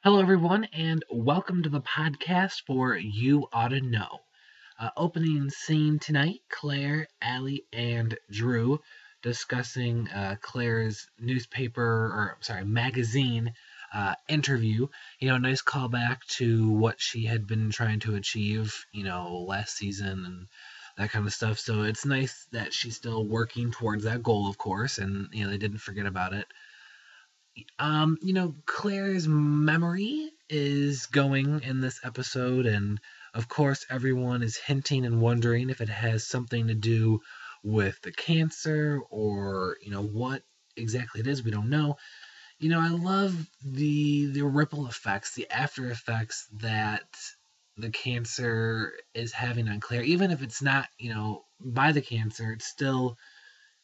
Hello, everyone, and welcome to the podcast for You Oughta Know. Opening scene tonight, Claire, Allie, and Drew discussing Claire's magazine interview. Nice callback to what she had been trying to achieve, last season and that kind of stuff. So it's nice that she's still working towards that goal, of course, and, they didn't forget about it. Claire's memory is going in this episode, and of course, everyone is hinting and wondering if it has something to do with the cancer or, what exactly it is. We don't know. I love the ripple effects, the after effects that the cancer is having on Claire. Even if it's not, by the cancer, it's still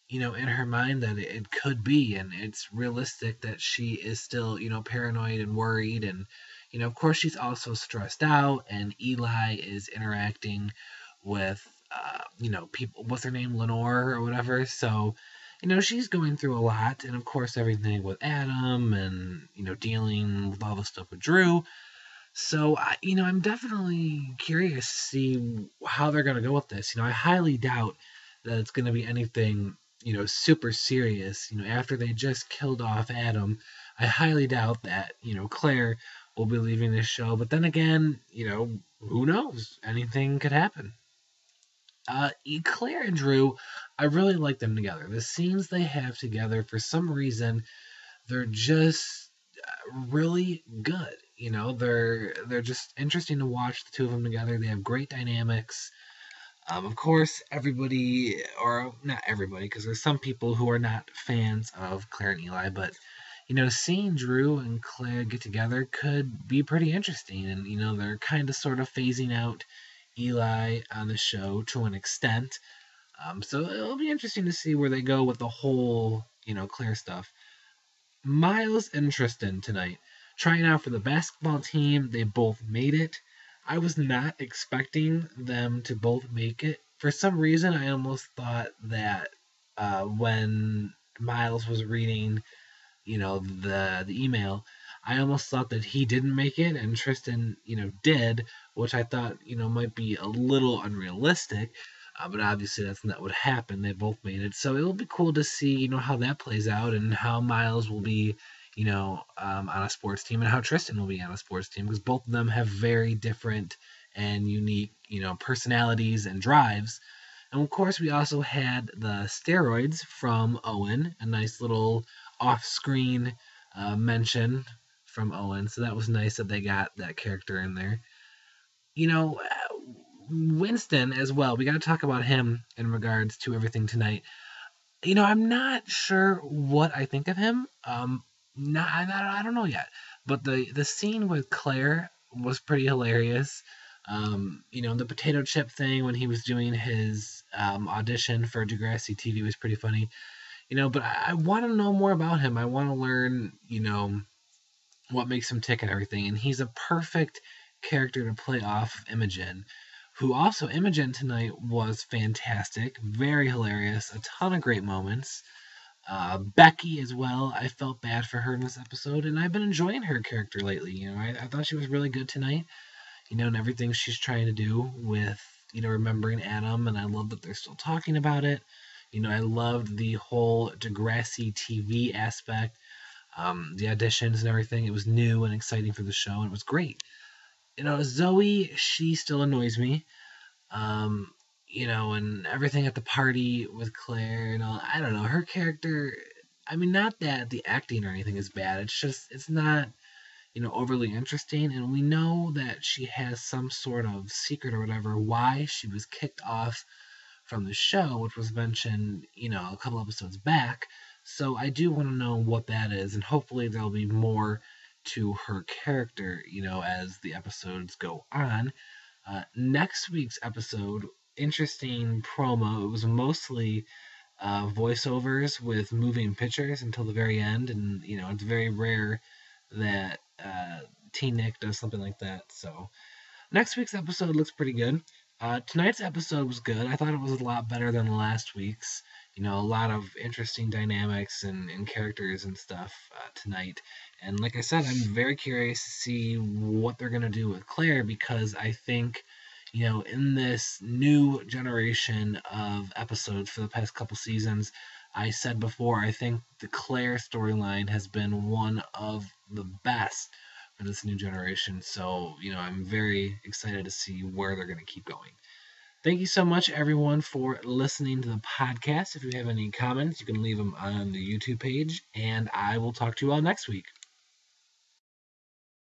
in her mind that it could be, and it's realistic that she is still, paranoid and worried, and of course she's also stressed out, and Eli is interacting with, people. What's her name, Lenore or whatever. So, she's going through a lot, and of course everything with Adam, and dealing with all the stuff with Drew. So, I'm definitely curious to see how they're going to go with this. I highly doubt that it's going to be anything, super serious. After they just killed off Adam, I highly doubt that, Claire will be leaving this show. But then again, who knows? Anything could happen. Claire and Drew, I really like them together. The scenes they have together, for some reason, they're just really good. They're just interesting to watch the two of them together. They have great dynamics. Of course, everybody, or not everybody, because there's some people who are not fans of Claire and Eli, but seeing Drew and Claire get together could be pretty interesting. And they're kind of sort of phasing out Eli on the show to an extent. So it'll be interesting to see where they go with the whole, Claire stuff. Miles and Tristan tonight. Trying out for the basketball team. They both made it. I was not expecting them to both make it. For some reason, I almost thought that when Miles was reading, the email, I almost thought that he didn't make it and Tristan, did, which I thought, might be a little unrealistic. But obviously that's not what happened. They both made it. So it'll be cool to see, how that plays out and how Miles will be, on a sports team and how Tristan will be on a sports team because both of them have very different and unique, personalities and drives. And of course, we also had the steroids from Owen, a nice little off screen mention from Owen. So that was nice that they got that character in there. You know, Winston as well. We got to talk about him in regards to everything tonight. I'm not sure what I think of him. I don't know yet. But the scene with Claire was pretty hilarious. The potato chip thing when he was doing his audition for Degrassi TV was pretty funny. But I want to know more about him. I want to learn, what makes him tick and everything. And he's a perfect character to play off of Imogen, who also, Imogen tonight was fantastic, very hilarious, a ton of great moments. Becky as well, I felt bad for her in this episode, and I've been enjoying her character lately. I thought she was really good tonight, and everything she's trying to do with, remembering Adam, and I love that they're still talking about it. I loved the whole Degrassi TV aspect, the auditions and everything. It was new and exciting for the show, and it was great. Zoe, she still annoys me. Um, and everything at the party with Claire and all. I don't know. Her character, I mean, not that the acting or anything is bad. It's just, it's not, overly interesting. And we know that she has some sort of secret or whatever why she was kicked off from the show, which was mentioned, a couple episodes back. So I do want to know what that is, and hopefully there'll be more to her character, as the episodes go on. Next week's episode, interesting promo. It was mostly voiceovers with moving pictures until the very end, and it's very rare that Teen Nick does something like that. So next week's episode looks pretty good. Tonight's episode was good. I thought it was a lot better than last week's. a lot of interesting dynamics and characters and stuff tonight. And like I said, I'm very curious to see what they're going to do with Claire, because I think, in this new generation of episodes for the past couple seasons, I said before, I think the Claire storyline has been one of the best for this new generation. So, I'm very excited to see where they're going to keep going. Thank you so much, everyone, for listening to the podcast. If you have any comments, you can leave them on the YouTube page, and I will talk to you all next week.